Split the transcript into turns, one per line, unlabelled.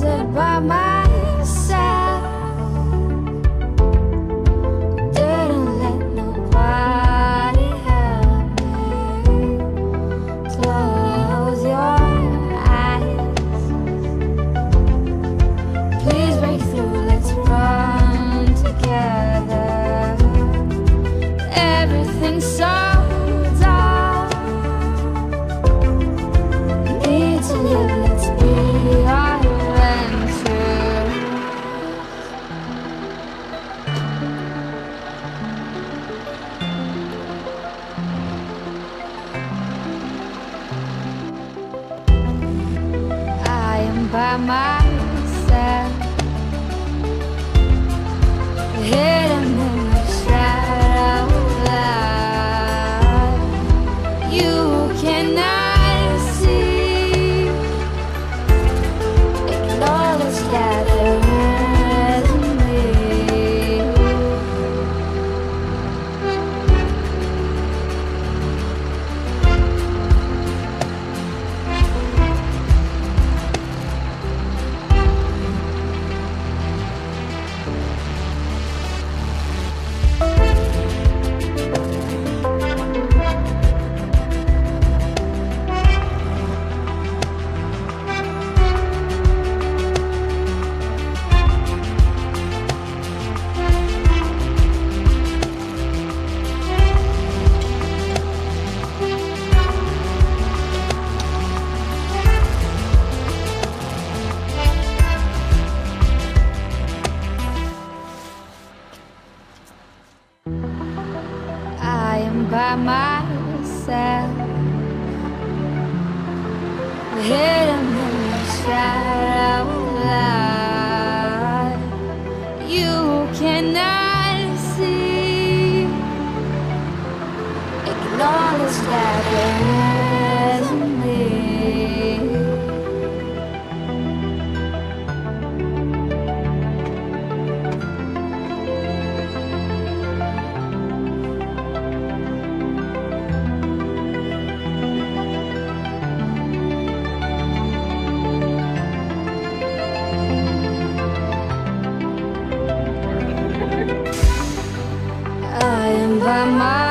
ordered by myself. Didn't let nobody help me. Close your eyes. Please break through, let's run together. Everything's so dark. Need to live, let's be our adventure. I am by myself, hidden in the shadow light. You cannot see, acknowledge that there is me. I am by myself, hidden in the shadow light. You cannot see, acknowledge that there is me. I am by myself.